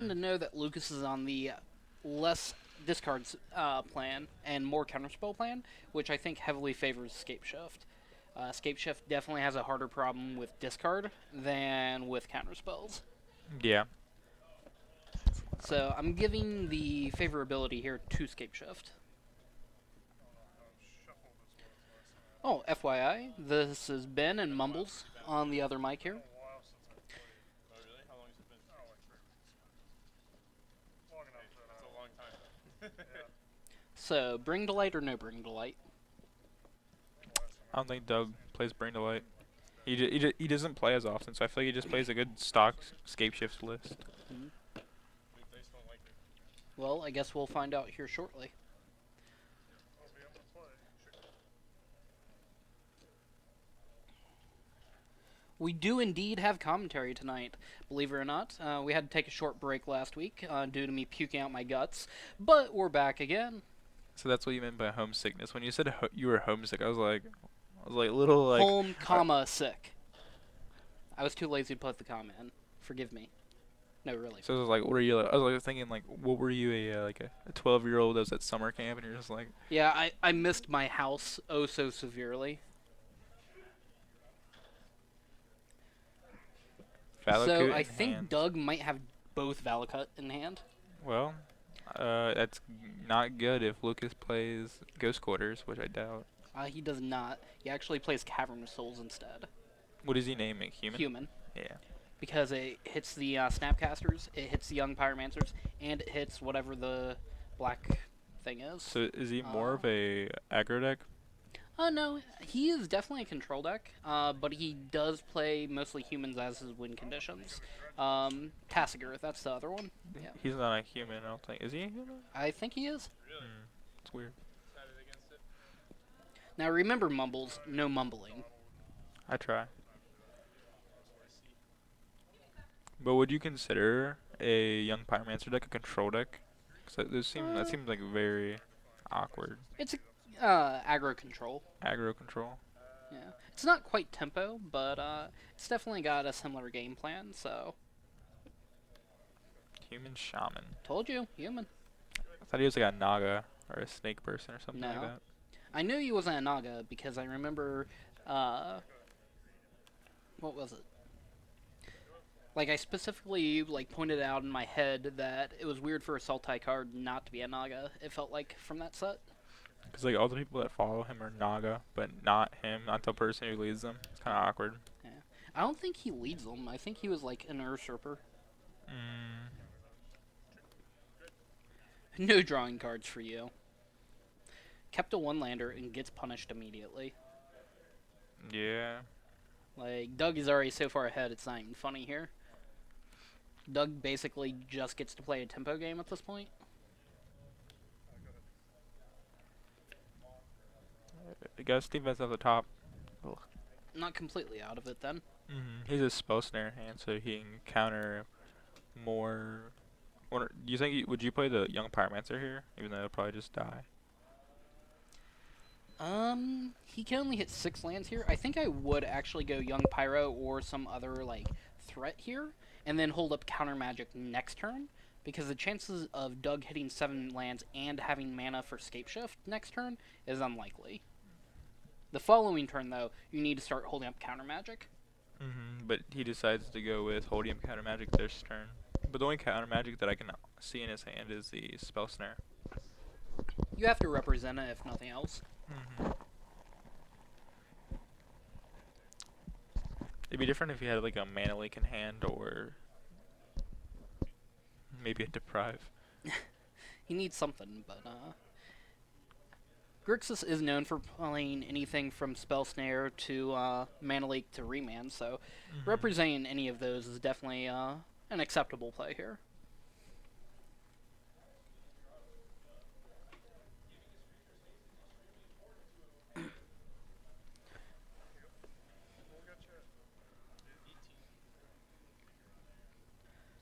happen to know that Lucas is on the less discards plan and more counterspell plan, which I think heavily favors Scapeshift. Scapeshift definitely has a harder problem with discard than with counterspells. Yeah. So I'm giving the favorability here to Scapeshift. Oh, FYI, this is Ben and Mumbles on the other mic here. So, bring delight or no bring delight? I don't think Doug plays Bring to Light. He doesn't play as often, so I feel like he just plays a good stock Scapeshift list. Hmm. Well, I guess we'll find out here shortly. We do indeed have commentary tonight, believe it or not. We had to take a short break last week due to me puking out my guts, but we're back again. So that's what you meant by homesickness. When you said you were homesick, I was like a little like, Home, comma, sick. I was too lazy to put the comma in. Forgive me. No, really. so I was like, what are you? Like, I was like thinking like, what were you a 12-year-old that was at summer camp, and you're just like, Yeah, I missed my house oh so severely. So Valakut I in think hand. Doug might have both Valakut in hand. Well, that's not good if Lucas plays Ghost Quarters, which I doubt. He does not. He actually plays Cavern of Souls instead. What does he name it? Human? Human. Yeah. Because it hits the Snapcasters, it hits the Young Pyromancers, and it hits whatever the black thing is. So is he more Uh, of a aggro deck? no, he is definitely a control deck, but he does play mostly humans as his win conditions. Tassiger, that's the other one. Yeah, He's not a human, I don't think. Is he a human? I think he is. Hmm. It's weird. Now remember, Mumbles, no mumbling. I try. But would you consider a young Pyromancer deck a control deck? Cause that Uh, seems like very awkward. it's a aggro control. Aggro control. Yeah, it's not quite tempo, but it's definitely got a similar game plan. So, Human shaman. told you, human. I thought he was like a Naga or a snake person or something like No, that. I knew he wasn't a Naga because I remember, uh, what was it? Like I specifically like pointed out in my head that it was weird for a Sultai card not to be a Naga. It felt like from that set. Cause like all the people that follow him are Naga, but not him, not the person who leads them. It's kind of awkward. Yeah, I don't think he leads them. I think he was like an usurper. Mm, No drawing cards for you. Kept a one lander and gets punished immediately. yeah. Like Doug is already so far ahead. It's not even funny here. Doug basically just gets to play a tempo game at this point. The guy's defense at the top. Ugh. Not completely out of it then. He's a spell snare hand, so he can counter more. Do you think would you play the young pyromancer here, even though he'll probably just die? He can only hit 6 lands here. I think I would actually go Young Pyro or some other, like, threat here, and then hold up Counter Magic next turn, because the chances of Doug hitting 7 lands and having mana for Scapeshift next turn is unlikely. The following turn, though, you need to start holding up Counter Magic. But he decides to go with Holdium counter magic this turn. But the only counter magic that I can see in his hand is the spell snare. You have to represent it, if nothing else. hmm It'd be different if he had like a mana leak in hand or maybe a deprive. He needs something, but, Grixis is known for playing anything from Spell Snare to Mana Leak to Remand, so representing any of those is definitely an acceptable play here.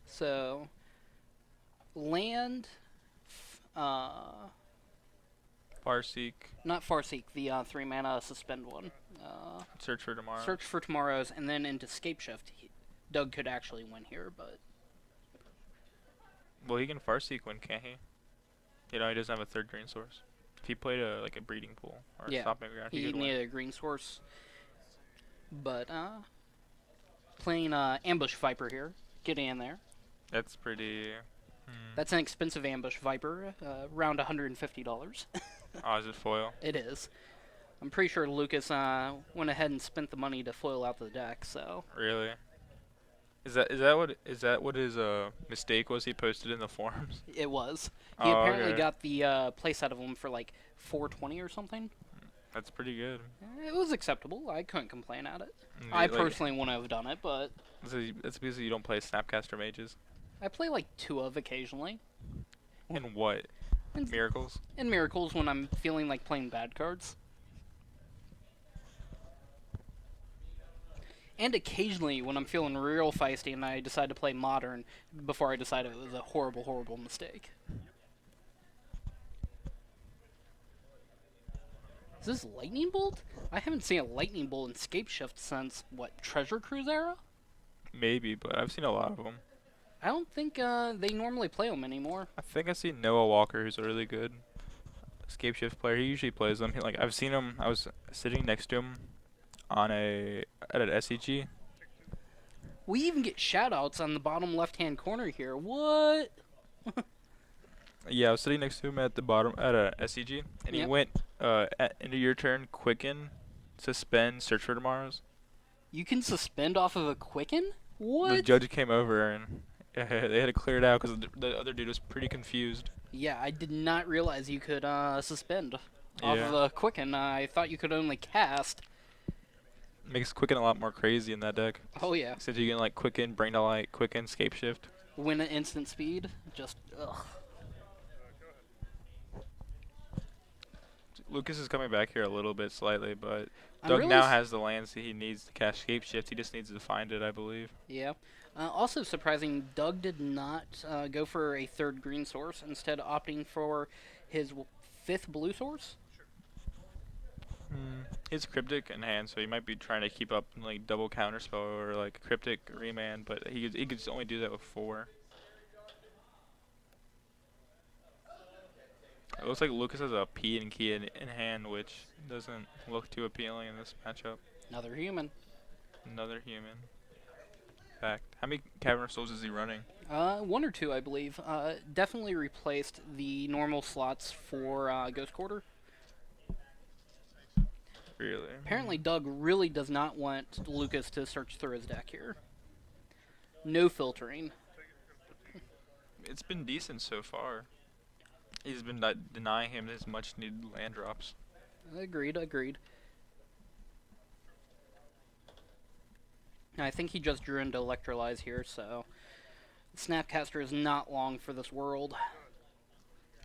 So, land, Farseek, not Farseek, the 3 mana suspend one. search for tomorrow. Search for Tomorrow's, and then into Scapeshift. Doug could actually win here, but Well, he can far sequin, can't he? You know, he doesn't have a third green source. If he played a like a breeding pool or a Yeah, stopping ground, he he could win. needed a green source, but playing ambush viper here, getting in there. That's pretty. Hmm. That's an expensive ambush viper, around $150. Oh, is it foil? It is. I'm pretty sure Lucas went ahead and spent the money to foil out the deck, so Really? Is that what his mistake was he posted in the forums? it was. He Oh, apparently okay. got the place out of him for like 420 or something. That's pretty good. It was acceptable. I couldn't complain at it. I Like, personally wouldn't have done it, but that's because you don't play Snapcaster mages. I play like two of occasionally. And what? And, Miracles? and miracles when I'm feeling like playing bad cards. And occasionally when I'm feeling real feisty and I decide to play modern before I decide it was a horrible, horrible mistake. Is this lightning bolt? I haven't seen a lightning bolt in Scapeshift since what, Treasure Cruise era? Maybe, but I've seen a lot of them. I don't think they normally play them anymore. I think I've seen Noah Walker, who's a really good Scapeshift player. He usually plays them. Like I've seen him. I was sitting next to him on at an SEG. We even get shoutouts on the bottom left-hand corner here. What? Yeah, I was sitting next to him at the bottom at a SEG, and he Yep. went into your turn, quicken, suspend, search for tomorrows. You can suspend off of a Quicken? The What? judge came over and they had to clear it out because the other dude was pretty confused. Yeah, I did not realize you could suspend off Yeah, of a Quicken. I thought you could only cast. makes quicken a lot more crazy in that deck. Oh yeah, Since you can like quicken, bring to light, quicken, Scapeshift. win at instant speed. Just ugh. Lucas is coming back here a little bit slightly, but I'm Doug really now has the lands that he needs to cast Scapeshift. He just needs to find it, I believe. Yeah. Also surprising, Doug did not go for a third green source, instead opting for his fifth blue source. He's cryptic in hand, so he might be trying to keep up like double counterspell or like cryptic remand, but he could only do that with 4. It looks like Lucas has a P and key in hand, which doesn't look too appealing in this matchup. Another human. Another human. Fact. How many Cavern of Souls is he running? One or two, I believe. Definitely replaced the normal slots for Ghost Quarter. Really? Apparently, Doug really does not want Lucas to search through his deck here. No filtering. It's been decent so far. He's been denying him his much needed land drops. Agreed, agreed. I think he just drew into Electrolyze here, so Snapcaster is not long for this world.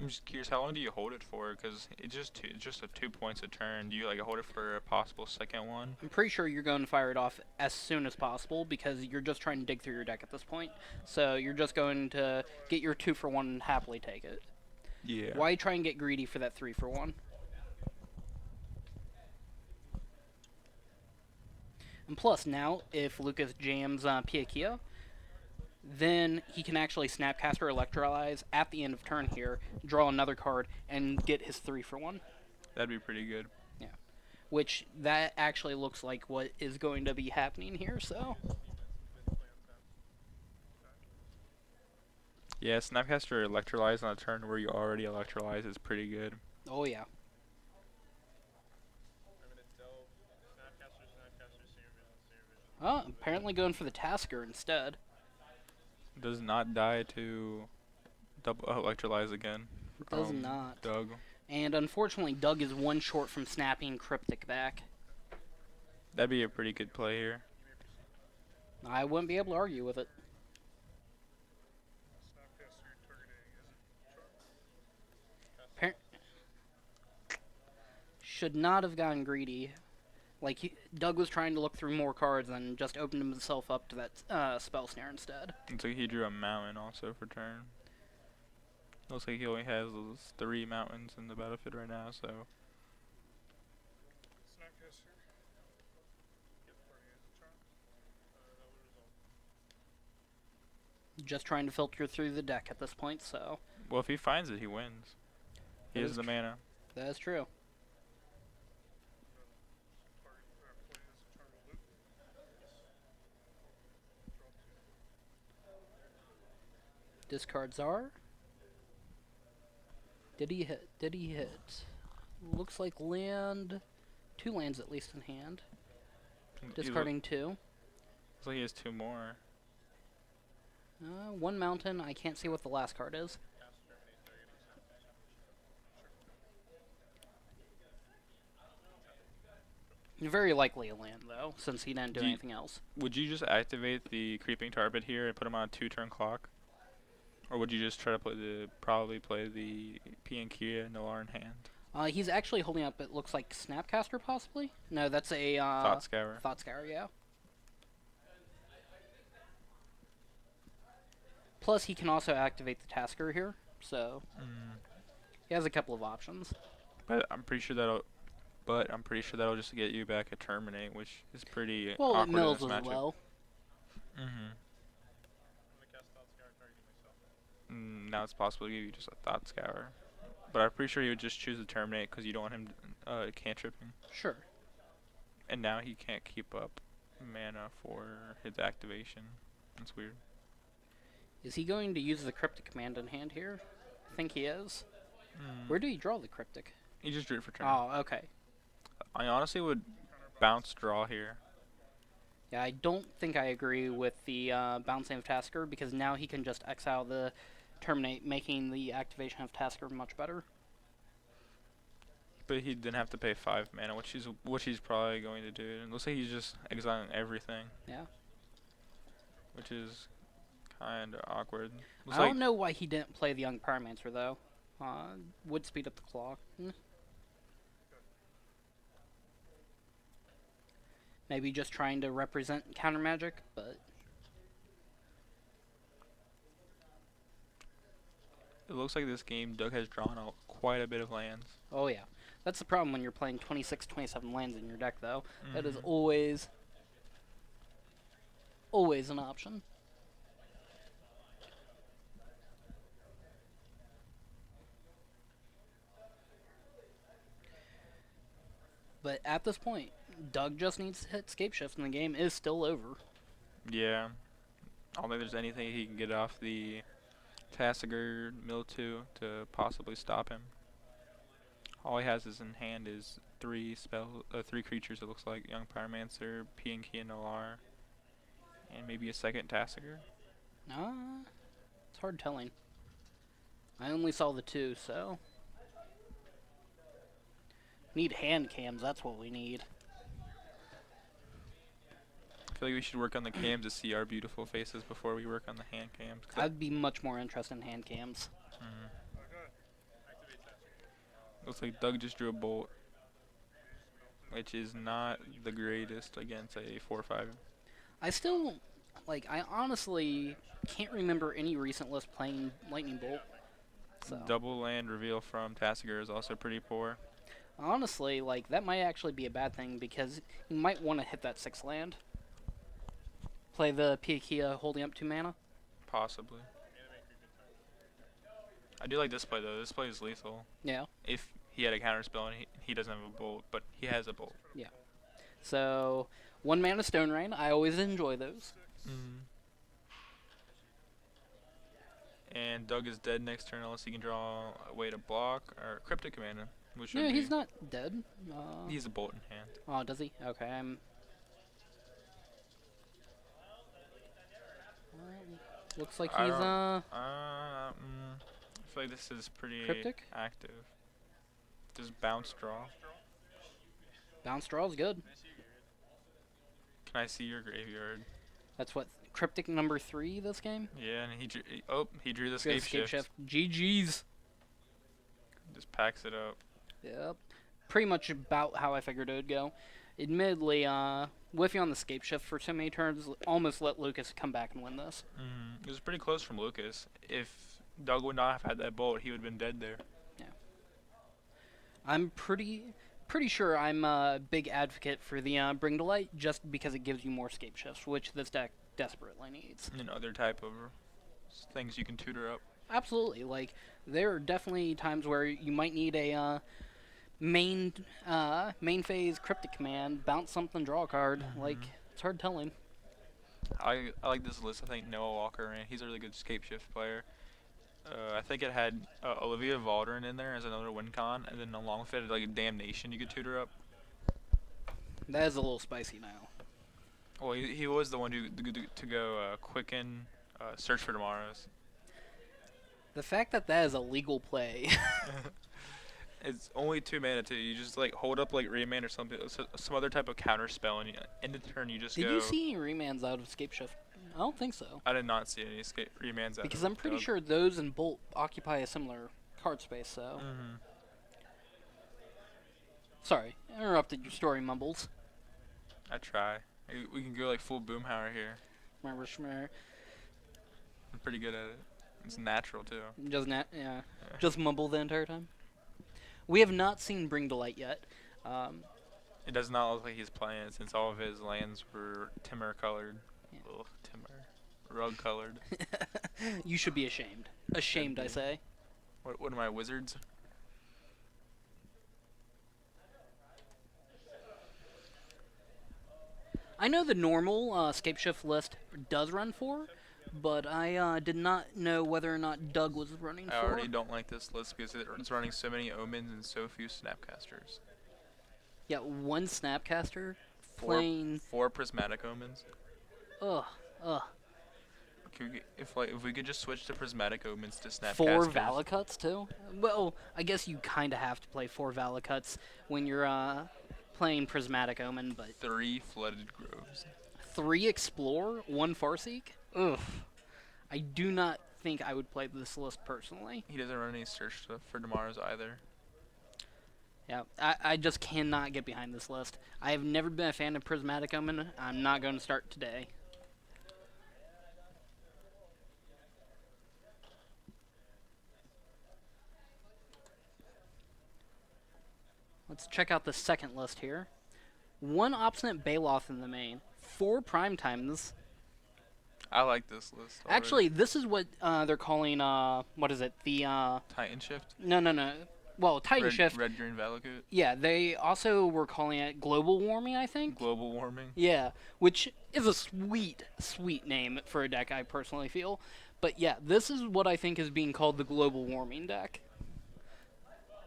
I'm just curious, how long do you hold it for? Because it's just a 2 points a turn. Do you like hold it for a possible second one? I'm pretty sure you're going to fire it off as soon as possible because you're just trying to dig through your deck at this point. So you're just going to get your 2 for 1 and happily take it. Yeah. Why try and get greedy for that 3 for 1? And plus, now, if Lucas jams Piakia, then he can actually Snapcaster Electrolyze at the end of turn here, draw another card, and get his 3 for 1. That'd be pretty good. Yeah. Which, that actually looks like what is going to be happening here, so... Yeah, Snapcaster Electrolyze on a turn where you already Electrolyze is pretty good. Oh, yeah. Oh, apparently going for the Tasker instead. Does not die to double Electrolyze again. It does not. Doug. And unfortunately, Doug is 1 short from snapping Cryptic back. That'd be a pretty good play here. I wouldn't be able to argue with it. Should not have gotten greedy. Like, Doug was trying to look through more cards and just opened himself up to that spell snare instead. Looks like he drew a mountain also for turn. Looks like he only has those 3 mountains in the battlefield right now, so. Just trying to filter through the deck at this point, so Well, if he finds it, he wins. He that has is the mana. that is true. Discard Czar. Did he hit? Did he hit? Looks like land. 2 lands at least in hand. Discarding 2. Looks like he has 2 more. 1 mountain. I can't see what the last card is. Very likely a land, though, since he didn't do anything else. Would you just activate the creeping tarbet here and put him on a 2-turn clock? Or would you just try to probably play the Piankia Noir in hand? He's actually holding up, it looks like Snapcaster, possibly? No, that's a, Thought Scour. Thought Scour, yeah. Plus, he can also activate the Tasker here, so he has a couple of options. But I'm pretty sure that'll just get you back a Terminate, which is pretty Well, it awkward in mills this as matchup. well. Now it's possible to give you just a Thought Scour. But I'm pretty sure he would just choose the Terminate because you don't want him cantripping. Sure. And now he can't keep up mana for his activation. That's weird. Is he going to use the Cryptic command in hand here? I think he is. Where did he draw the Cryptic? He just drew it for turn. Oh, okay. I honestly would bounce draw here. Yeah, I don't think I agree with the bouncing of Tasker, because now he can just exile the Terminate, making the activation of Tasker much better. But he didn't have to pay 5 mana, which he's probably going to do. It looks like he's just exiling everything. Yeah. Which is kind of awkward. I don't know why he didn't play the Young Pyromancer, though. Would speed up the clock. Maybe just trying to represent counter magic, but it looks like this game Doug has drawn out quite a bit of lands. oh yeah. That's the problem when you're playing 26, 27 lands in your deck, though. That is always an option. But at this point, Doug just needs to hit Scapeshift, and the game is still over. Yeah. I don't think there's anything he can get off the Tassiger Mildew to possibly stop him. All he has is in hand is 3 creatures. It looks like Young Pyromancer, Piankia Noir, and maybe a second Tassiger. It's hard telling. I only saw the 2, so need hand cams. That's what we need. I feel like we should work on the cams to see our beautiful faces before we work on the hand cams. I'd be much more interested in hand cams. Looks like Doug just drew a bolt, which is not the greatest against a 4/5. I honestly can't remember any recent list playing Lightning Bolt. So. Double land reveal from Tassiger is also pretty poor. Honestly, that might actually be a bad thing, because you might want to hit that 6 land. Play the Piakia holding up 2 mana. Possibly. I do like this play, though. This play is lethal. Yeah. If he had a counterspell and he doesn't have a bolt, but he has a bolt. Yeah. So, 1 mana Stone Rain. I always enjoy those. And Doug is dead next turn unless he can draw a way to block or Cryptic Command. Which No, he's not dead. He has a bolt in hand. Oh, does he? Okay, looks like he's, I feel like this is pretty Cryptic? active. Just bounce draw. Bounce draw is good. Can I see your graveyard? That's what, Cryptic number 3 this game? Yeah, and he drew the Good Scapeshift. GG's. Just packs it up. Yep. Pretty much about how I figured it would go. Admittedly, whiffing on the Scapeshift for so many turns almost let Lucas come back and win this. It was pretty close from Lucas. If Doug would not have had that bolt, he would have been dead there. Yeah. I'm pretty sure I'm a big advocate for the Bring to Light, just because it gives you more Scapeshifts, which this deck desperately needs. Another type of things you can tutor up. Absolutely. Like there are definitely times where you might need a main main phase cryptic command, bounce something, draw a card. Like Hmm it's hard telling. I like this list. I think Noah Walker, man, he's a really good Scapeshift player. I think it had Olivia Valdrin in there as another win con, and then along with it, like a Damnation you could tutor up. That is a little spicy now. Well, he was the one to go Quicken, Search for Tomorrows. The fact that that is a legal play. It's only 2 mana too. You just like hold up like Remand or something, some other type of counter spell, and end the turn you just Did go. you see any remands out of Scapeshift? I don't think so. I did not see any remands out Because of I'm pretty Doug. sure those and Bolt occupy a similar card space, so. Hmm Sorry, I interrupted your story, Mumbles. I try. We can go like full Boomhauer here. Remember, Schmer. I'm pretty good at it. It's natural too. Yeah. Just mumble the entire time. We have not seen Bring to Light yet. Um, It does not look like he's playing it since all of his lands were Timur colored. Yeah. Ugh, Timur. Rug colored. you should be ashamed. Ashamed, I say. What am I, wizards? I know the normal Scapeshift list does run 4, but I did not know whether or not Doug was running 4. I already don't like this list because it's running so many omens and so few snapcasters. Yeah, one Snapcaster Four, playing. four prismatic omens. Ugh, ugh. If we could just switch to prismatic omens to snapcasters. 4 Valacuts too? Well, I guess you kind of have to play 4 Valacuts when you're playing Prismatic Omen, but 3 flooded groves. 3 Explore, 1 Farseek? Ugh. I do not think I would play this list personally. He doesn't run any search for tomorrows either. Yeah, I just cannot get behind this list. I have never been a fan of Prismatic Omen. I'm not going to start today. Let's check out the second list here. 1 Obstinate Baloth in the main. 4 Primetimes. I like this list. Already. Actually, this is what they're calling, what is it? The, Titan Shift. No. Well, Titan Shift. Red Green Valakut. Yeah, they also were calling it Global Warming, I think. Global Warming. Yeah, which is a sweet, sweet name for a deck, I personally feel. But yeah, this is what I think is being called the Global Warming deck.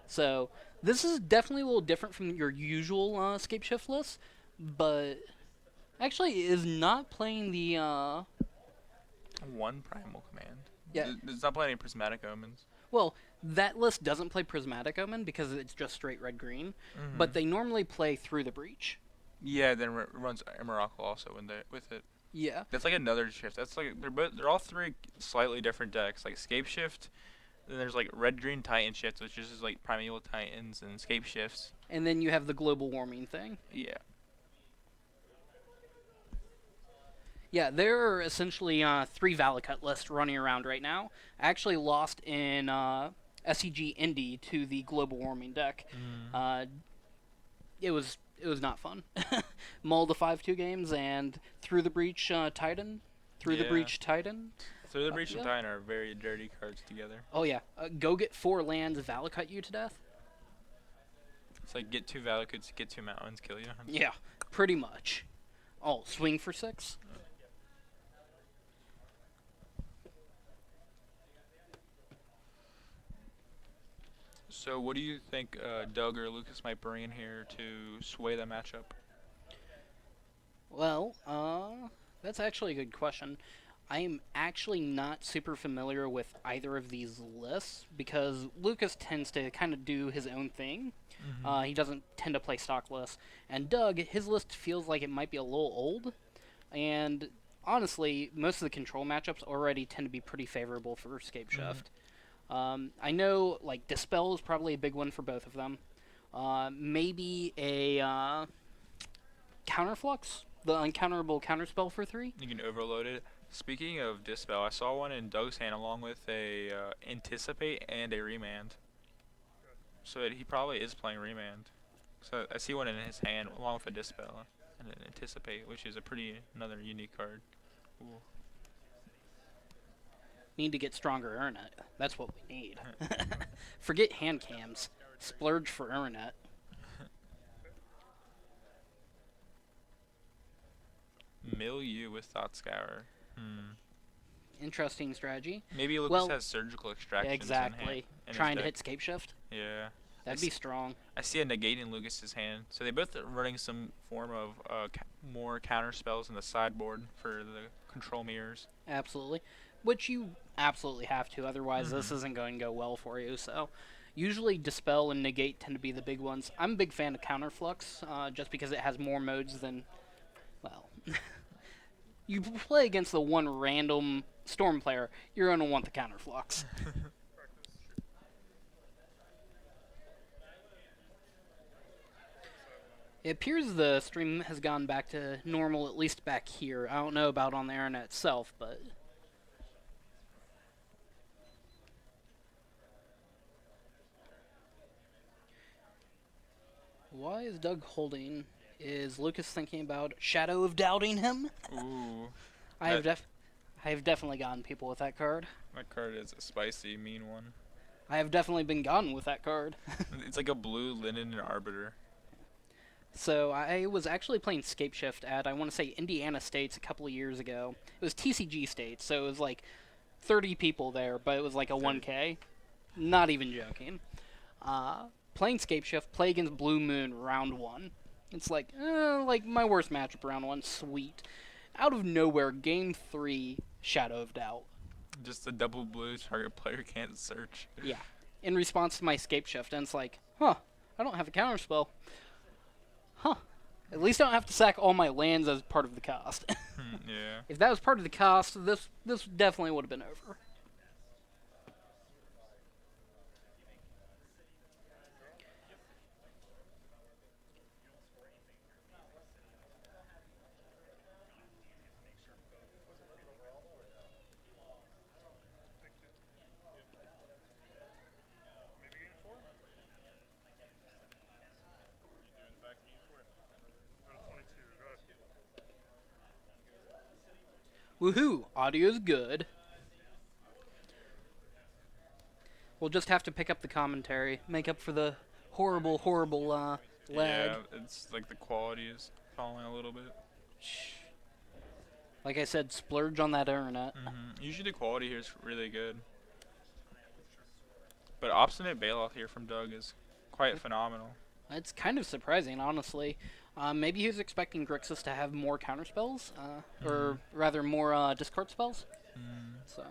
So, this is definitely a little different from your usual Scapeshift list, but actually it is not playing the 1 Primal Command. Yeah. It's not playing any Prismatic Omens. well, that list doesn't play Prismatic Omen because it's just straight red-green, Mm-hmm. but they normally play Through the Breach. Yeah, then runs Emrakul also with it. Yeah. That's like another shift. That's like they're all 3 slightly different decks. Like Scapeshift, then there's like Red Green Titan Shift, which is just like Primeval Titans and Scapeshifts. And then you have the Global Warming thing. Yeah. Yeah, there are essentially 3 Valacut lists running around right now. I actually lost in SEG Indy to the Global Warming deck. It was not fun. Mulled the 5-2 games and Through the Breach Titan. Through the Yeah. Breach Titan. Through the Breach and yeah. Titan are very dirty cards together. Oh yeah, go get 4 lands, Valacut you to death. It's like get 2 Valakuts, get 2 mountains, kill you. Yeah, pretty much. Oh, swing for 6? So what do you think Doug or Lucas might bring in here to sway the matchup? Well, that's actually a good question. I am actually not super familiar with either of these lists because Lucas tends to kind of do his own thing. He doesn't tend to play stock lists. And Doug, his list feels like it might be a little old. And honestly, most of the control matchups already tend to be pretty favorable for Scapeshift. I know, like, Dispel is probably a big one for both of them. Maybe a Counterflux, the uncounterable counterspell for 3. You can overload it. Speaking of Dispel, I saw one in Doug's hand along with a Anticipate and a Remand. So he probably is playing Remand. So I see one in his hand along with a Dispel and an Anticipate, which is another unique card. Ooh. Need to get stronger internet. That's what we need. Forget hand cams. Splurge for internet. Milieu with Thought Scour. Interesting strategy. Maybe Lucas Well, has surgical extractions exactly. in his Trying to deck. hit Scapeshift. Yeah. That'd be strong. I see a negate in Lucas's hand. So they both are running some form of more counter spells in the sideboard for the control mirrors. Absolutely. Which you absolutely have to, otherwise this isn't going to go well for you. So, usually Dispel and Negate tend to be the big ones. I'm a big fan of Counterflux, just because it has more modes than, well, you play against the one random Storm player, you're going to want the Counterflux. It appears the stream has gone back to normal, at least back here. I don't know about on the internet itself, but... Why is Doug holding? Is Lucas thinking about Shadow of Doubting him? Ooh. I have definitely gotten people with that card. That card is a spicy, mean one. I have definitely been gotten with that card. It's like a blue Linen and Arbiter. So I was actually playing Scapeshift at, I want to say, Indiana States a couple of years ago. It was TCG States, so it was like 30 people there, but it was like a 1K. Not even joking. Playing Scapeshift, play against Blue Moon round 1. It's like my worst matchup round 1, sweet. Out of nowhere, game 3, Shadow of Doubt. Just a double blue target player can't search. Yeah. In response to my Scapeshift, and it's like, huh, I don't have a counterspell. Huh. At least I don't have to sack all my lands as part of the cost. Yeah. If that was part of the cost, this definitely would have been over. Woohoo! Audio's good. We'll just have to pick up the commentary, make up for the horrible, horrible lag. Yeah, it's like the quality is falling a little bit. Like I said, splurge on that internet. Usually the quality here is really good. But Obstinate Bailoff here from Doug is quite phenomenal. It's kind of surprising, honestly. Maybe he was expecting Grixis to have more counterspells, or rather more discard spells. So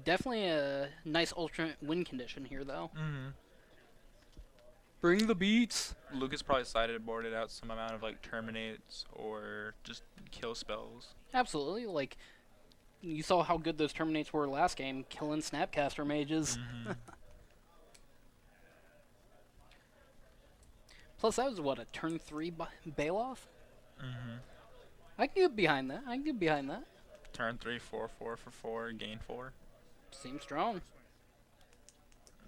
definitely a nice alternate win condition here, though. Bring the beats. Lucas probably sideboarded out some amount of like terminates or just kill spells. Absolutely, like you saw how good those terminates were last game, killing Snapcaster mages. Plus, that was what, a turn 3 Bailoff? I can get behind that. Turn 3, 4, 4 for 4, gain 4. Seems strong.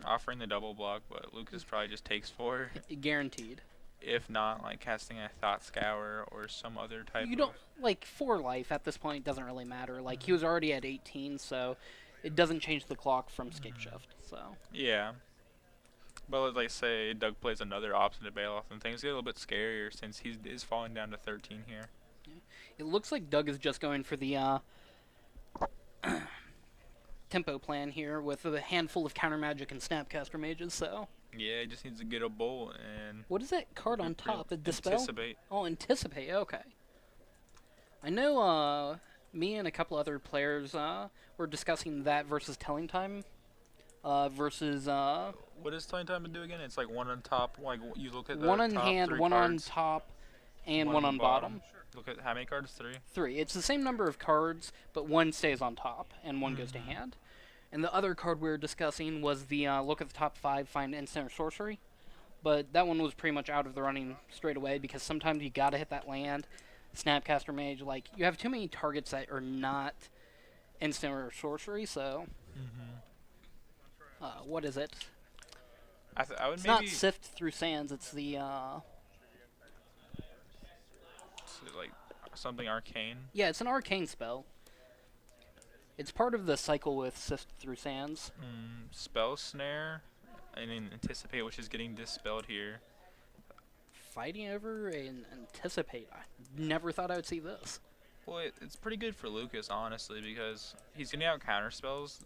Offering the double block, but Lucas probably just takes 4. Guaranteed. If not, like casting a Thought Scour or some other type You don't, like, 4 life at this point doesn't really matter. Like, he was already at 18, so it doesn't change the clock from Scapeshift, so. Yeah. But like say Doug plays another Obstinate Bailoff and things get a little bit scarier since he is falling down to 13 here. It looks like Doug is just going for the tempo plan here with a handful of counter magic and Snapcaster mages, so. Yeah, he just needs to get a bolt and... What is that card on top? A Dispel? Anticipate. Oh, Anticipate, okay. I know me and a couple other players were discussing that versus Telling Time. Versus what does Telling Time do again? It's like one on top, like you look at the one on top hand, 3 one cards, on top, and one on bottom. Look at how many cards? 3? 3. It's the same number of cards, but one stays on top and one goes to hand. And the other card we were discussing was the look at the top 5, find instant or sorcery. But that one was pretty much out of the running straight away because sometimes you gotta hit that land. Snapcaster Mage, like, you have too many targets that are not instant or sorcery, so... what is it? I would It's maybe not Sift Through Sands, it's the, like something arcane. yeah, it's an arcane spell. It's part of the cycle with Sift through Sands. Spell Snare and then Anticipate, which is getting dispelled here. Fighting over and Anticipate. I never thought I would see this. Well, it's pretty good for Lucas, honestly, because he's getting out counter spells,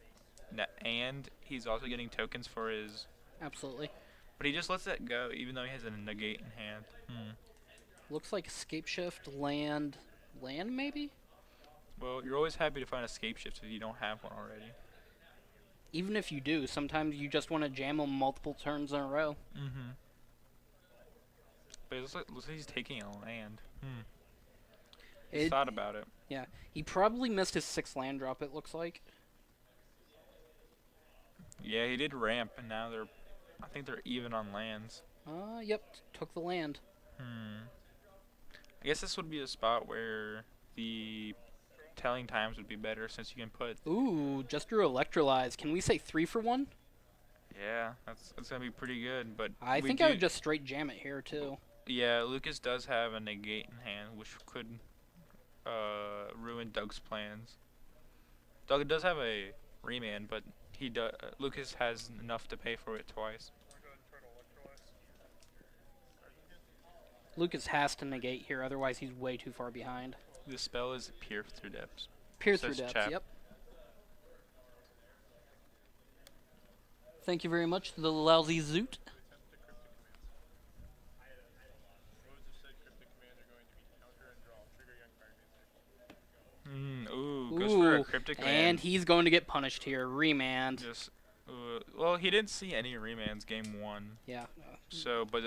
and he's also getting tokens for his. Absolutely. But he just lets that go, even though he has a negate in hand. Looks like Scapeshift, land, maybe? Well, you're always happy to find a Scapeshift if you don't have one already. Even if you do, sometimes you just want to jam them multiple turns in a row. But it looks like he's taking a land. It- He thought about it. Yeah, he probably missed his 6th land drop, it looks like. Yeah, he did ramp, and now I think they're even on lands. Yep, took the land. I guess this would be a spot where the telling times would be better since you can put. Ooh, just drew Electrolyze. Can we say 3 for 1? Yeah, that's gonna be pretty good. But I think I would just straight jam it here, too. Yeah, Lucas does have a negate in hand, which could ruin Doug's plans. Doug does have a remand, but Lucas has enough to pay for it twice. Lucas has to negate here, otherwise he's way too far behind. The spell is Pierce Through Depths. Pierce Says through depths, Chap. yep. Thank you very much, the lousy Zoot. Goes for a cryptic and command. he's going to get punished here. Remand. Just, well, he didn't see any remands game 1. Yeah. So, but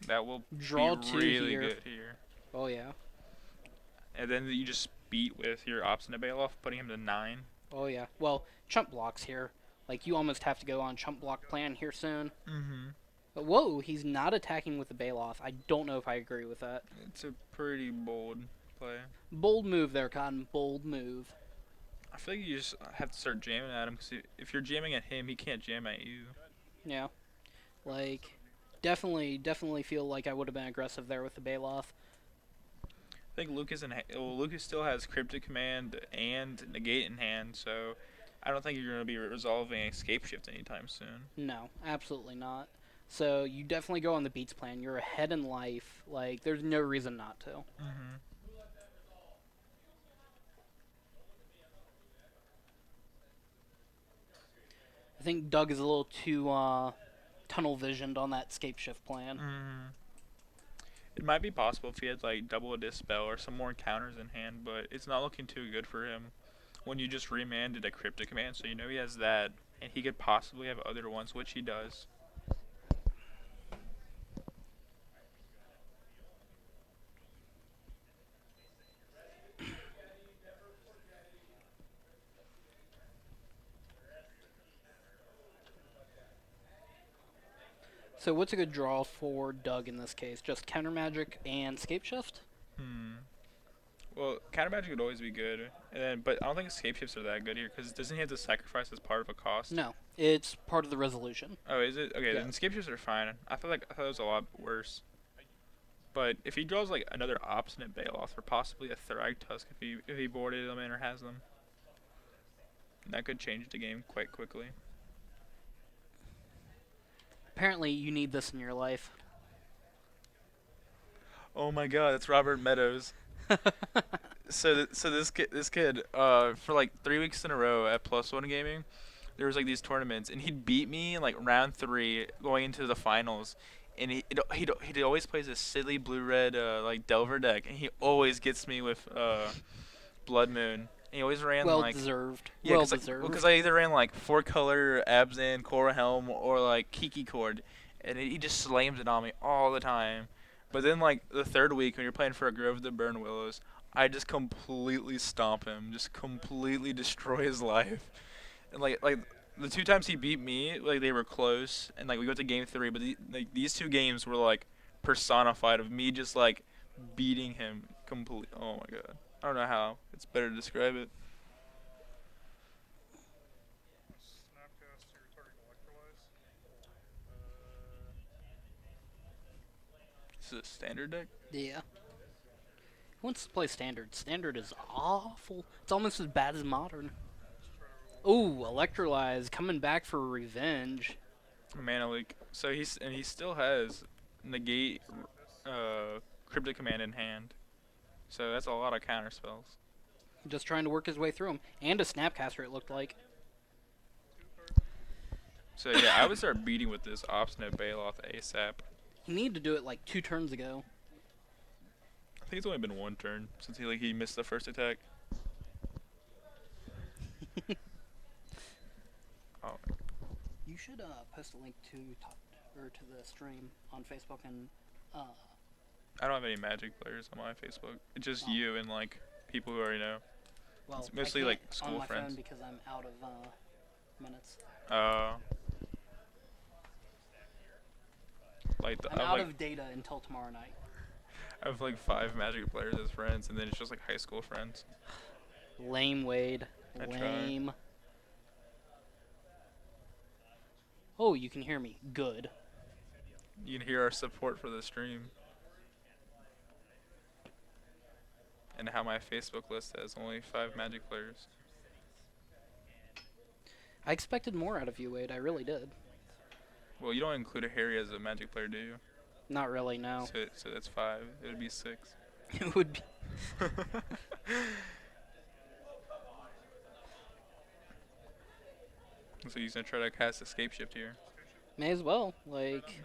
that will Draw be 2 really here. good here. Oh, yeah. And then you just beat with your Obstinate Bailoff, putting him to 9. Oh, yeah. Well, chump blocks here. Like, you almost have to go on chump block plan here soon. But whoa, he's not attacking with the Bailoff. I don't know if I agree with that. It's a pretty bold play. Bold move there, Cotton. Bold move. I feel like you just have to start jamming at him, because if you're jamming at him, he can't jam at you. Yeah. Like, definitely feel like I would have been aggressive there with the Bailoff. I think Lucas Lucas still has Cryptic Command and Negate in hand, so I don't think you're going to be resolving Escape Shift anytime soon. No, absolutely not. So you definitely go on the beats plan. You're ahead in life. Like, there's no reason not to. I think Doug is a little too tunnel visioned on that Scapeshift plan. It might be possible if he had like double a Dispel or some more counters in hand, but it's not looking too good for him when you just remanded a Cryptic Command, so you know he has that, and he could possibly have other ones, which he does. So what's a good draw for Doug in this case? Just Counter Magic and Scapeshift? Well, Counter Magic would always be good, but I don't think Escape Shifts are that good here, because doesn't he have to sacrifice as part of a cost? No, it's part of the resolution. Oh, is it? Okay, Yeah. then Escape Shifts are fine. I thought it was a lot worse. But if he draws like another Obstinate Bailoff or possibly a Thrag Tusk if he boarded them in or has them, that could change the game quite quickly. Apparently, you need this in your life. Oh my God, that's Robert Meadows. So this kid, for like 3 weeks in a row at +1 Gaming, there was like these tournaments, and he'd beat me in like round 3 going into the finals, and he always plays this silly blue-red like Delver deck, and he always gets me with Blood Moon. And he always ran Well like deserved. yeah, Well deserved. because I either ran like 4-color Abzan, Korra Helm, or like Kiki Cord, and he just slams it on me all the time. But then like the 3rd week when you're playing for a Grove of the Burn Willows, I just completely stomp him, just completely destroy his life. And like the 2 times he beat me, like they were close, and like we got to game 3, but these 2 games were like personified of me just like beating him completely. Oh my God, I don't know how it's better to describe it. This is a standard deck? Yeah. He wants to play Standard. Standard is awful. It's almost as bad as Modern. Ooh, Electrolyze coming back for revenge. Mana leak. So he still has negate, cryptic command in hand. So that's a lot of counter spells. Just trying to work his way through them. And a Snapcaster, it looked like. So yeah, I would start beating with this Obstinate Bailoff ASAP. He needed to do it like 2 turns ago. I think it's only been one turn since he missed the first attack. Oh, You should post a link to the stream on Facebook and I don't have any Magic players on my Facebook. It's just Oh. you and like people who already know. well, It's mostly I like can't school on my friends. phone because I'm out of minutes. Like I'm out of data until tomorrow night. I have like 5 Magic players as friends, and then it's just like high school friends. Lame, Wade. I try. Lame. Oh, you can hear me. Good. You can hear our support for the stream. And how my Facebook list has only 5 Magic players. I expected more out of you, Wade. I really did. Well, you don't include a Harry as a Magic player, do you? Not really, no. So that's 5. It would be 6. It would be. So he's gonna try to cast Escape Shift here. May as well. Like,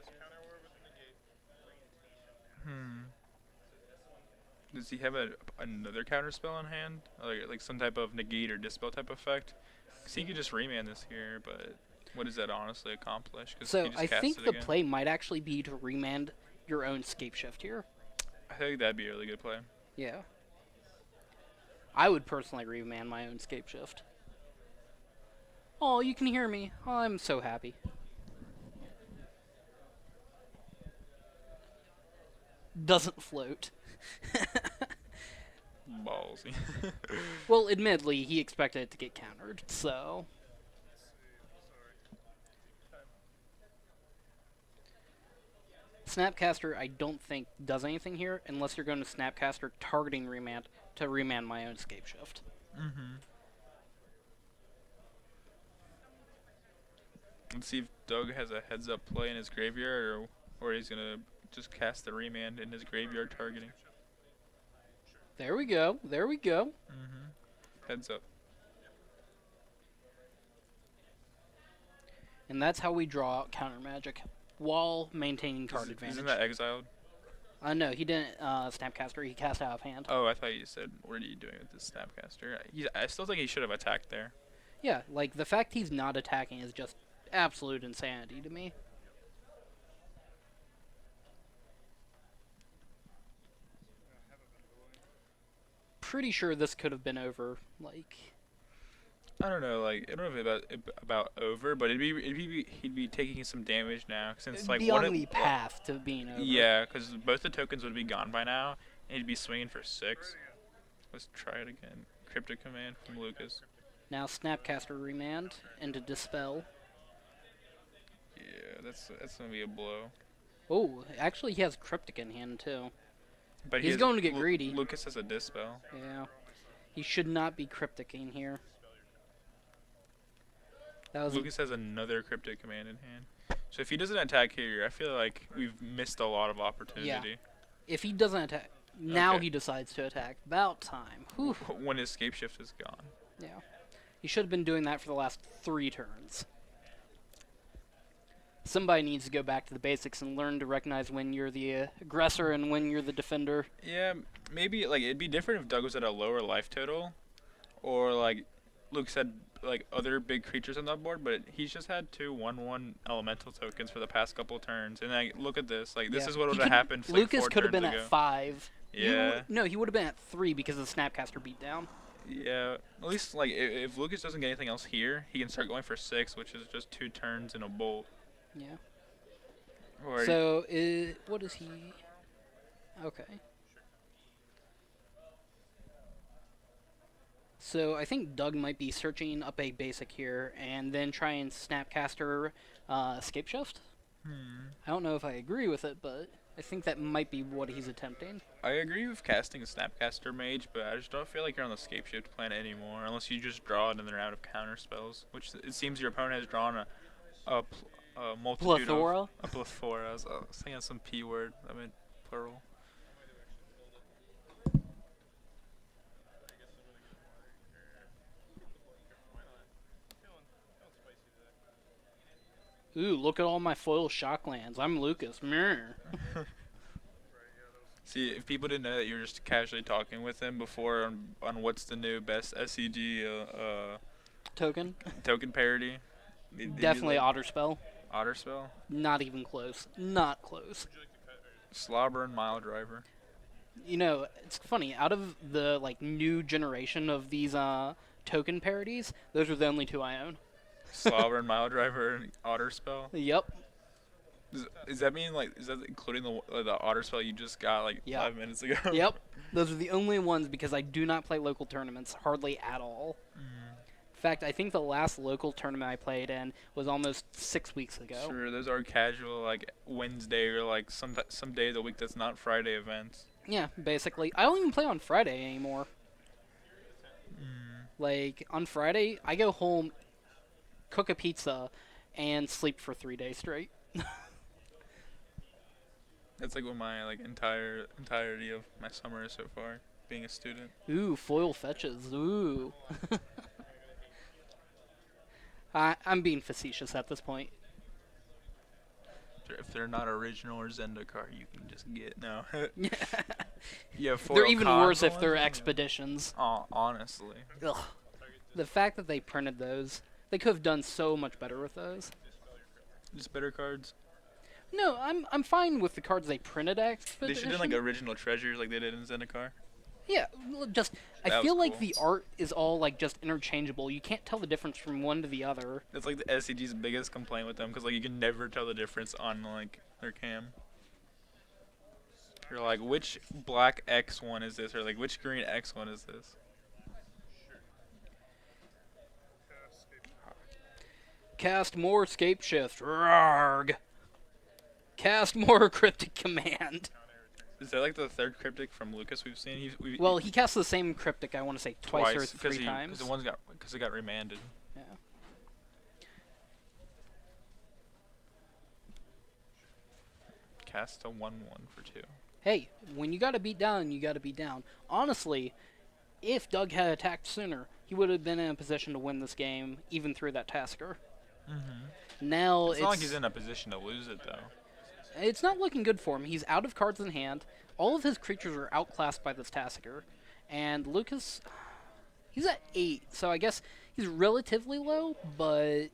Does he have another counter spell in hand? Like some type of negate or dispel type effect? Because he could just remand this here, but what does that honestly accomplish? 'Cause so he just I casts think it the again. play might actually be to remand your own Scapeshift here. I think that'd be a really good play. Yeah. I would personally remand my own Scapeshift. Oh, you can hear me. Oh, I'm so happy. Doesn't float. Ballsy. Well, admittedly, he expected it to get countered, so... Snapcaster, I don't think, does anything here, unless you're going to Snapcaster targeting remand to remand my own Scapeshift. Let's see if Doug has a heads up play in his graveyard, or he's gonna just cast the remand in his graveyard targeting. There we go. There we go. Heads up. And that's how we draw out counter magic, while maintaining card advantage. Isn't that exiled? No, he didn't Snapcaster. He cast out of hand. Oh, I thought you said, what are you doing with this Snapcaster? I still think he should have attacked there. Yeah, like, the fact he's not attacking is just absolute insanity to me. Pretty sure this could have been over, like... I don't know, like I don't know if about over, but he'd be taking some damage now since like be on the path to being over. Yeah, because both the tokens would be gone by now, and he'd be swinging for 6. Let's try it again. Cryptic command from Lucas. Now Snapcaster remand into dispel. Yeah, that's gonna be a blow. Oh, actually he has cryptic in hand too. But He's going to get greedy. Lucas has a dispel. Yeah, he should not be cryptic in here. That was Lucas has another cryptic command in hand. So if he doesn't attack here, I feel like we've missed a lot of opportunity. Yeah. If he doesn't attack, now Okay. he decides to attack. About time. Whew. When his escape shift is gone. Yeah. He should have been doing that for the last 3 turns. Somebody needs to go back to the basics and learn to recognize when you're the aggressor and when you're the defender. Yeah, maybe like it'd be different if Doug was at a lower life total, or like Lucas had like other big creatures on that board, but he's just had 2 1/1 elemental tokens for the past couple turns. And like, look at this. Like, this Yeah. is what would He have could- happened. Like, Lucas 4 could have turns been ago. at 5. Yeah. No, he would have been at 3 because of the Snapcaster beatdown. Yeah. At least like if Lucas doesn't get anything else here, he can start going for 6, which is just 2 turns and a bolt. Yeah. Or So, what is he? Okay. So, I think Doug might be searching up a basic here and then try and Snapcaster Scapeshift. I don't know if I agree with it, but I think that might be what he's attempting. I agree with casting a Snapcaster Mage, but I just don't feel like you're on the Scapeshift planet anymore, unless you just draw it and they're out of counter spells, which it seems your opponent has drawn a multitude of Plethora. a plethora. I was thinking of some P word. I meant plural. Ooh, look at all my foil shocklands. I'm Lucas. Mirror. See, if people didn't know that you were just casually talking with him before on what's the new best SCG Token. token parody, they'd be Definitely like, Otter Spell. Otter Spell, Not even close. Not close. Slobber, and Mile Driver. You know, it's funny. Out of the like new generation of these token parodies, those are the only two I own. Slobber and Mile Driver and Otter Spell. Yep. Does that mean like is that including the Otter Spell you just got like Yeah. 5 minutes ago? Yep. Those are the only ones because I do not play local tournaments hardly at all. In fact, I think the last local tournament I played in was almost 6 weeks ago. Sure, those are casual like Wednesday or like some day of the week that's not Friday events. Yeah, basically. I don't even play on Friday anymore. Like, on Friday, I go home, cook a pizza, and sleep for 3 days straight. That's like what my like entirety of my summer is so far, being a student. Ooh, foil fetches. Ooh. I'm being facetious at this point. If they're not original or Zendikar, you can just get no. Yeah. Yeah, foil They're even worse cards if they're on? expeditions. Oh, honestly. Ugh. The fact that they printed those, they could have done so much better with those. Just better cards. No, I'm fine with the cards they printed at They expedition. should have done like original treasures like they did in Zendikar. Yeah, well, just I That was feel like cool. the art is all like just interchangeable. You can't tell the difference from one to the other. That's like the SCG's biggest complaint with them, because like you can never tell the difference on like their cam. You're like, which black X one is this, or like which green X one is this? Cast more Scapeshift. Rarg. Cast more Cryptic Command. Is that like the third cryptic from Lucas we've seen? Well, he cast the same Cryptic, I want to say, twice or three times. Because it got remanded. Yeah. Cast a 1/1 for 2. Hey, when you gotta beat down, you gotta beat down. Honestly, if Doug had attacked sooner, he would have been in a position to win this game, even through that Tasker. Now It's not like he's in a position to lose it though. it's not looking good for him. He's out of cards in hand. All of his creatures are outclassed by this Tasker. And Lucas, he's at 8, so I guess he's relatively low, but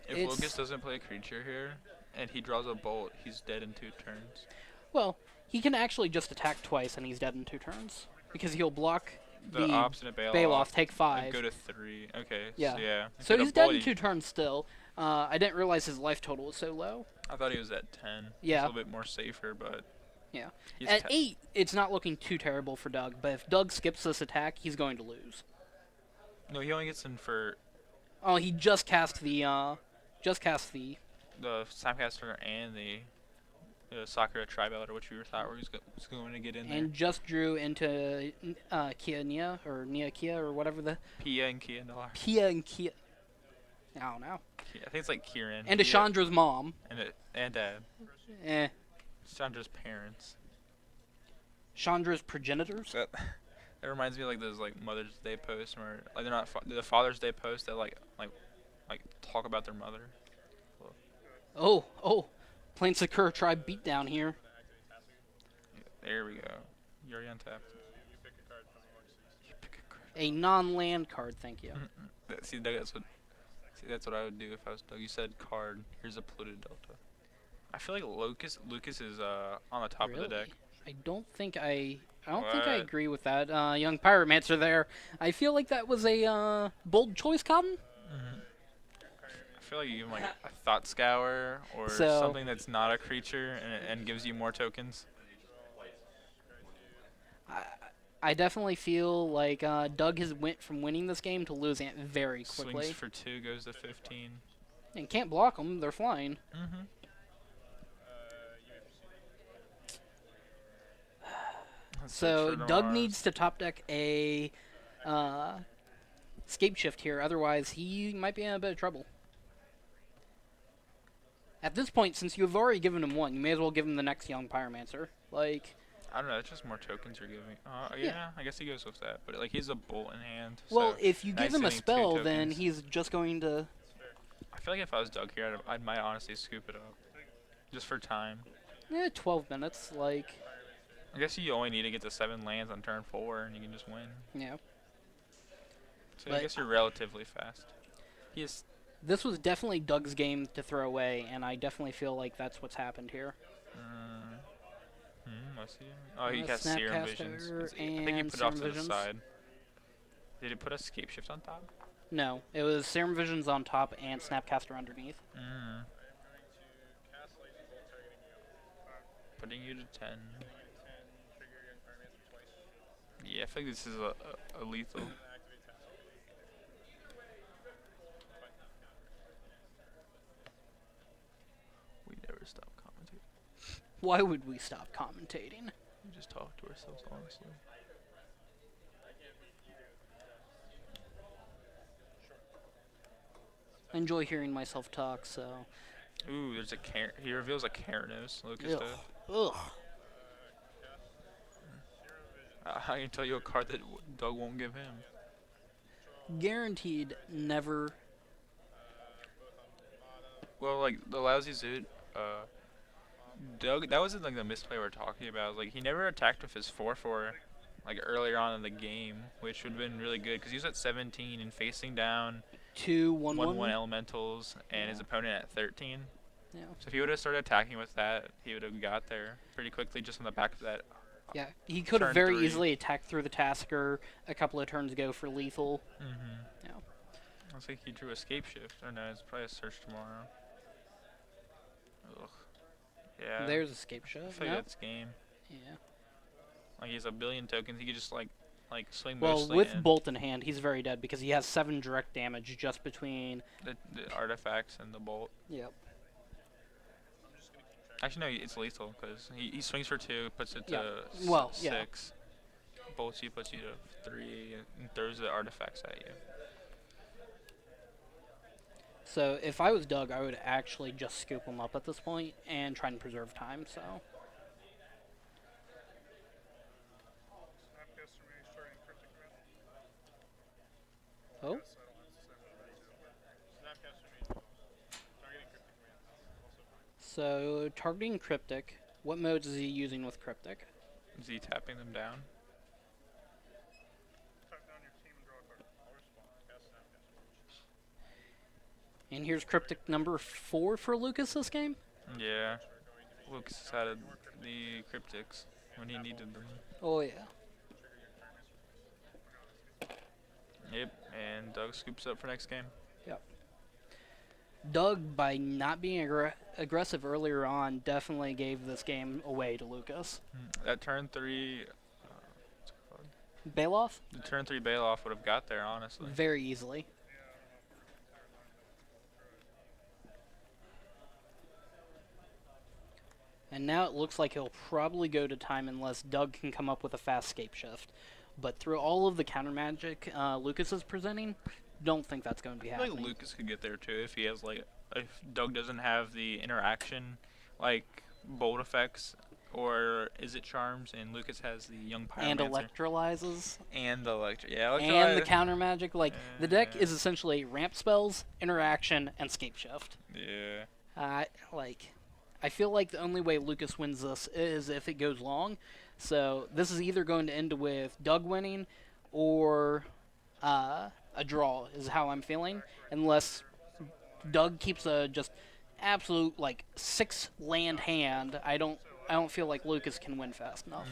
If it's... Lucas doesn't play a creature here, and he draws a bolt, he's dead in 2 turns. Well, he can actually just attack twice and he's dead in 2 turns. Because he'll block The obstinate Baloth, take and 5. go to 3. Okay. Yeah. So yeah. So Get a he's dead bolt, in 2 turns still. I didn't realize his life total was so low. I thought he was at 10. Yeah. He's a little bit more safer, but Yeah. he's At 8, it's not looking too terrible for Doug, but if Doug skips this attack, he's going to lose. no, he only gets in for Oh, he just cast the, the Snapcaster and the Sakura Tribal, or what you thought was going to get in there. and just drew into Kia Nia, or Nia Kia, or whatever the... Pia and Kiandar. Pia and Kia... I don't know. I think it's like Kieran. And to Pia, Chandra's mom. and Dad. Eh. Chandra's parents. Chandra's progenitors? That reminds me of like those like Mother's Day posts where like they're not the Father's Day posts that like talk about their mother. Oh. Plain Sakura tribe beatdown here. There we go. You're already untapped. You pick a card. A non-land card, thank you. See, that's what I would do if I was Doug. You said card. Here's a polluted delta. I feel like Lucas is on the top of the deck. I don't think I think I What? agree with that. Young Pyromancer there. I feel like that was a bold choice, Cotton. I feel like you give him like a Thought Scour or So- something that's not a creature and gives you more tokens. I definitely feel like Doug has went from winning this game to losing it very quickly. Swings for 2, goes to 15. And can't block them, they're flying. Search So for the Doug Mars. needs to top deck a Scapeshift here, otherwise he might be in a bit of trouble. At this point, since you've already given him one, you may as well give him the next Young Pyromancer. Like, I don't know. It's just more tokens you're giving. yeah. Yeah. I guess he goes with that. But like, he's a bolt in hand. Well, So if you give nice him a getting two spell, then tokens. he's just going to... I feel like if I was Doug here, I might honestly scoop it up, just for time. 12 minutes, like... I guess you only need to get to 7 lands on turn 4, and you can just win. Yeah. So I But guess you're relatively fast. He is. this was definitely Doug's game to throw away, and I definitely feel like that's what's happened here. Let's see. Oh, he has Serum Visions. Snapcaster I think he and put it off to Serum the Visions. side. Did he put a Scapeshift on top? No, it was Serum Visions on top and Snapcaster underneath. Putting you to 10. Yeah, I feel like this is a lethal. We never stop commentating. Why would we stop commentating? We just talk to ourselves, honestly. I enjoy hearing myself talk, so... Ooh, there's a he reveals a Keranos, Lucas Ugh. does. Ugh. I can tell you a card that Doug won't give him. Guaranteed never... Well, like, the lousy Zoot, Doug, that wasn't like the misplay we're talking about. Like, he never attacked with his 4/4, like, earlier on in the game, which would have been really good, because he was at 17 and facing down 1/1 elementals, and his opponent at 13. Yeah. So if he would have started attacking with that, he would have got there pretty quickly just on the back of that. Yeah, he could have Turn very 3. easily attacked through the Tasker a couple of turns ago for lethal. Yeah. I think he drew a Scapeshift. Or no, it's probably a Search Tomorrow. Ugh. Yeah. There's Escape Shift. I feel like that's game. Yeah. Like, he has a billion tokens. He could just, like swing Well, mostly with in. Bolt in hand, he's very dead because he has 7 direct damage just between... The artifacts and the bolt. Yep. Actually, no, it's lethal because he swings for 2, puts it to Yeah. 6, bolts you, puts you to 3, and throws the artifacts at you. So if I was Doug, I would actually just scoop him up at this point and try and preserve time, so... Oh? So, targeting Cryptic. What modes is he using with Cryptic? Is he tapping them down? And here's Cryptic number 4 for Lucas this game? Yeah. Lucas had the Cryptics when he needed them. Oh, yeah. Yep, and Doug scoops up for next game. Yep. Doug, by not being aggressive earlier on, definitely gave this game away to Lucas. That turn 3... Bailoff? The turn 3 Bailoff would have got there, honestly. Very easily. And now it looks like he'll probably go to time unless Doug can come up with a fast Scapeshift. But through all of the counter magic Lucas is presenting, don't think that's going to be I feel happening. like Lucas could get there too if he has if Doug doesn't have the interaction like bolt effects or is it charms and Lucas has the young pyromancer And electrolyzes. and the And the counter magic. Like, the deck is essentially ramp spells, interaction, and Scapeshift. Yeah. I feel like the only way Lucas wins this is if it goes long. So this is either going to end with Doug winning or a draw is how I'm feeling. Unless Doug keeps a just absolute 6 land hand, I don't feel like Lucas can win fast enough.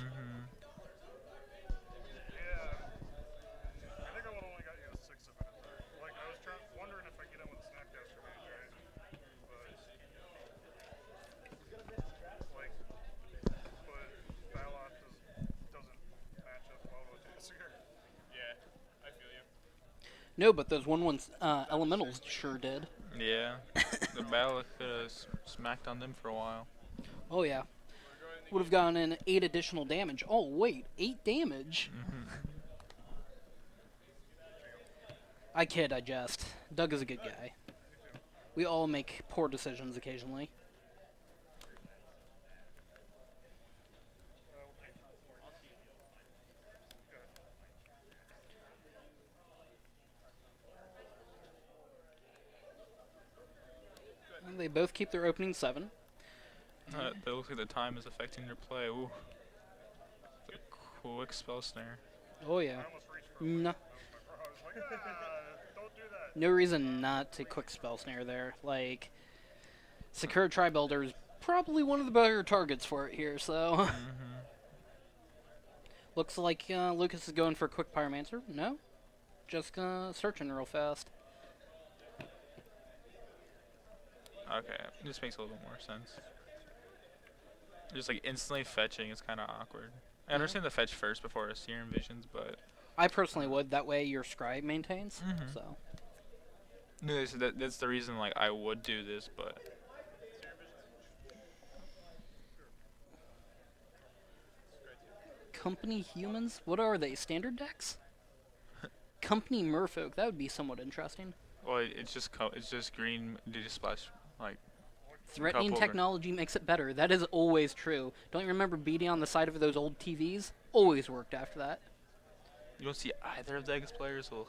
No, but those 1/1 elementals sure did. Yeah. The battle could have smacked on them for a while. Oh yeah. Would have gotten an 8 additional damage. Oh, wait. 8 damage? I kid, I jest. Doug is a good guy. We all make poor decisions occasionally. And they both keep their opening 7. It looks like the time is affecting their play. Ooh. The quick spell snare. Oh, yeah. No. No reason not to quick spell snare there. Like, Sakura Tri-Builder is probably one of the better targets for it here, so. Looks like Lucas is going for a quick Pyromancer. No? Just searching real fast. Okay, this makes a little bit more sense. Just like instantly fetching is kind of awkward. I understand the fetch first before a Serum Visions, but I personally would. That way your Scribe maintains. So. no, that's the reason like I would do this, but Company humans? What are they? Standard decks? Company merfolk. That would be somewhat interesting. well, it's just green Digisplash like. Threatening technology makes it better. That is always true. Don't you remember beating on the side of those old TVs? Always worked after that. You don't see either of the Eggs players. Ugh.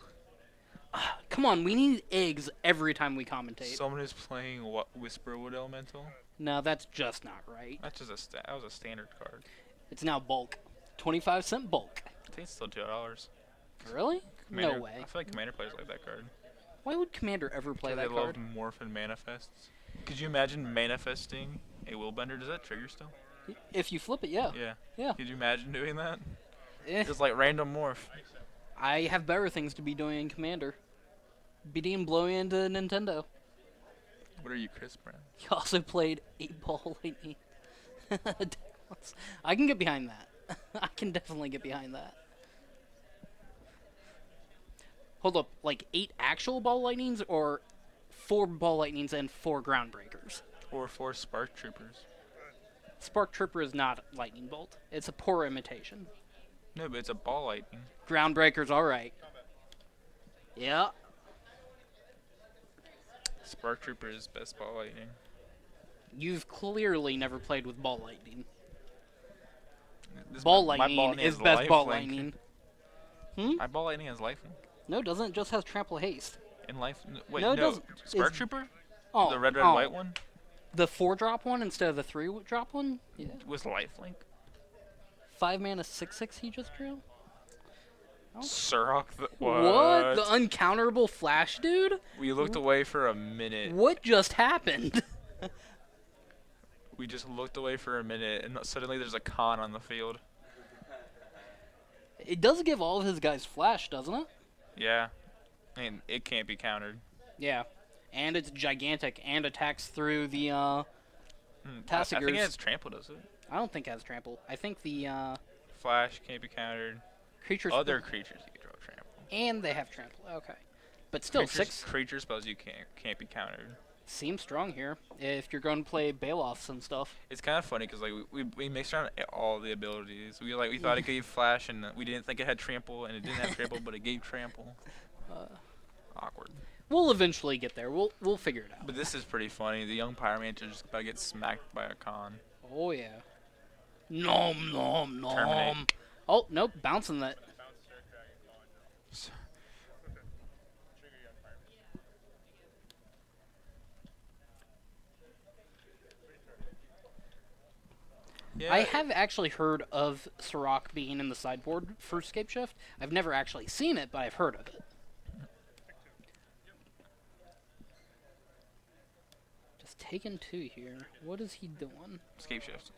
Come on, we need eggs every time we commentate. Someone is playing Whisperwood Elemental. No, that's just not right. That's just that was a standard card. It's now bulk. 25-cent bulk. I think it's still $2. Really? Commander, No way. I feel like Commander players like that card. Why would Commander ever play that they card? love Morph and Manifests. Could you imagine manifesting a Willbender? Does that trigger still? If you flip it, yeah. Yeah. Yeah. Could you imagine doing that? Eh. Just like random morph. I have better things to be doing in Commander. Beating blowing into Nintendo. What are you, Chris Brown? He also played 8-Ball Lightning. I can get behind that. I can definitely get behind that. Hold up, like 8 actual Ball Lightnings or 4 Ball Lightnings and 4 Groundbreakers? Or 4 Spark Troopers. Spark Trooper is not Lightning Bolt. It's a poor imitation. No, but it's a Ball Lightning. Groundbreaker's alright. Yeah. Spark Trooper is best Ball Lightning. You've clearly never played with Ball Lightning. This Ball my Lightning Lightning is has best Ball lifelink. Lightning. My Ball Lightning has lifelink. No, it doesn't. It just has Trample Haste. In life. Wait, No, no. it doesn't. Spark It's- Trooper? Oh, The red, oh. white one? The 4-drop one instead of the 3-drop one? Yeah. Was lifelink? 5 mana 6/6 he just drew? Surrock the What? The uncounterable flash dude? We looked away for a minute. What just happened? We just looked away for a minute, and suddenly there's a con on the field. It does give all of his guys flash, doesn't it? Yeah. I mean, it can't be countered. Yeah. And it's gigantic and attacks through the I think it Tassigers. has trample, does it? I don't think it has trample. I think the Flash can't be countered. creatures Other creatures you can draw trample. and they have trample. Okay. But still, creatures, 6 creature spells you can't be countered. seems strong here if you're going to play Baloths and stuff. It's kind of funny because like we mixed around all the abilities. We thought it gave flash and we didn't think it had trample, and it didn't have trample, but it gave trample. Awkward. We'll eventually get there. We'll figure it out. But this is pretty funny. The young Pyromancer just about to get smacked by a con. Oh yeah. Nom nom nom. Terminate. Oh nope, bouncing that. Yeah, I have actually heard of Sirach being in the sideboard for Scapeshift. I've never actually seen it, but I've heard of it. Just taking 2 here. What is he doing? Scapeshift.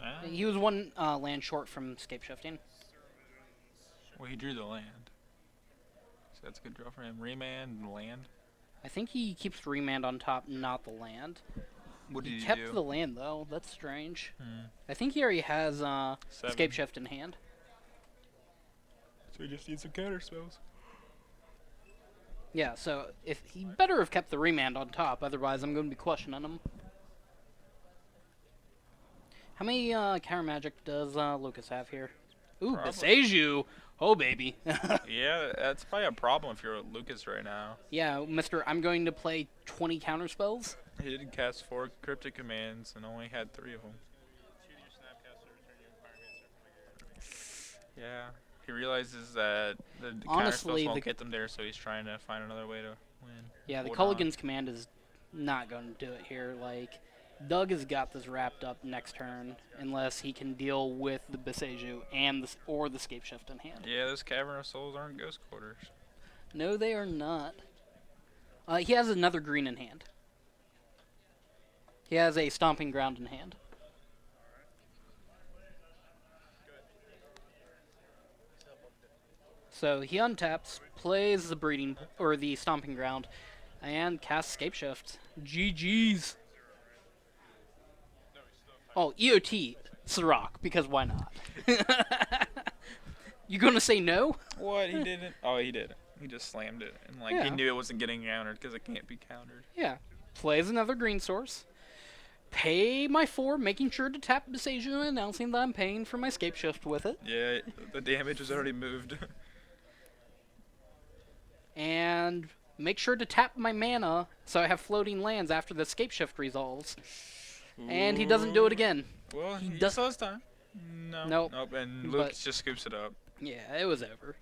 Ah, He was 1 land short from Scapeshifting. well, he drew the land. So that's a good draw for him. Remand and land. I think he keeps remand on top, not the land. What did He he kept do? the land though. That's strange. Hmm. I think he already has 7. Scapeshift in hand. So he just needs some counter spells. Yeah, so if he better have kept the remand on top, otherwise I'm going to be questioning him. How many counter magic does Lucas have here? Ooh, Probably. Beseju. Oh, baby. Yeah, that's probably a problem if you're Lucas right now. Yeah, Mister, I'm going to play 20 counter spells. He did cast 4 cryptic commands and only had 3 of them. Yeah, he realizes that the counter spells Honestly, won't get them there, so he's trying to find another way to win. yeah, the Hold on. Culligan's command is not going to do it here. Like, Doug has got this wrapped up next turn, unless he can deal with the Beseju and or the Scapeshift in hand. Yeah, those Cavern of Souls aren't Ghost Quarters. No, they are not. He has another green in hand. He has a Stomping Ground in hand. So he untaps, plays the breeding or the Stomping Ground, and casts Scapeshift. GG's. Oh, EOT Sirach, because why not? You gonna say no? What? He didn't? Oh, he did. He just slammed it, and like he Yeah. knew it wasn't getting countered because it can't be countered. Yeah. Plays another green source. Pay my 4, making sure to tap Beseju and announcing that I'm paying for my Scapeshift with it. Yeah, the damage was already moved. And make sure to tap my mana so I have floating lands after the Scapeshift resolves. And he doesn't do it again. Well, he does- saw his time. No. Nope. Nope. And But- Luke just scoops it up. Yeah, it was over.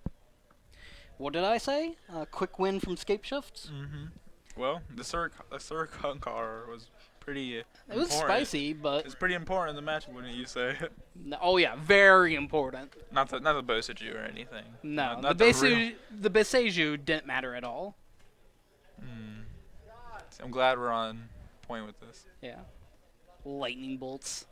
What did I say? A quick win from Scapeshifts? Mm-hmm. Well, the Surikar was pretty It was important. spicy, but... It's pretty important in the match, wouldn't you say? Oh yeah, very important. not the Boseju or anything. No, not the real- Beseju didn't matter at all. I'm glad we're on point with this. Yeah. Lightning bolts.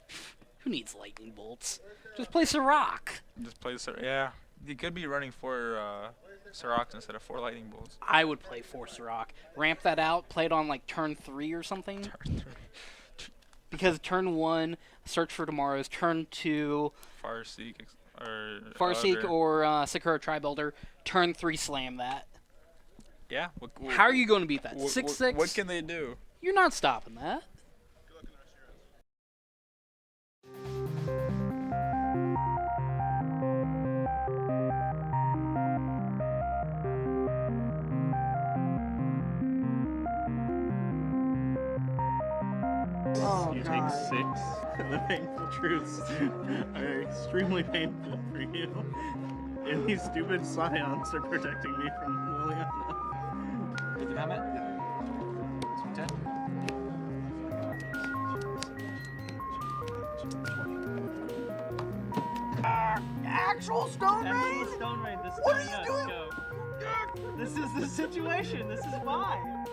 Who needs lightning bolts? Just play Sirach. Just play yeah. You could be running 4 Sirachs instead of 4 lightning bolts. I would play 4 Sirach. Ramp that out, play it on like turn 3 or something. Because turn 1, Search for Tomorrow's, turn 2, Farseek or Farseek other- or Sakura Tribuilder, turn 3, slam that. Yeah. How are you going to beat that? 6/6? What can they do? You're not stopping that. You take 6. The painful truths are extremely painful for you. And these stupid scions are protecting me from Liliana. Did you have it? Yeah. 10? Actual stone Ending the Stone Rain. This What time, are you let's go. This is the situation. This is why.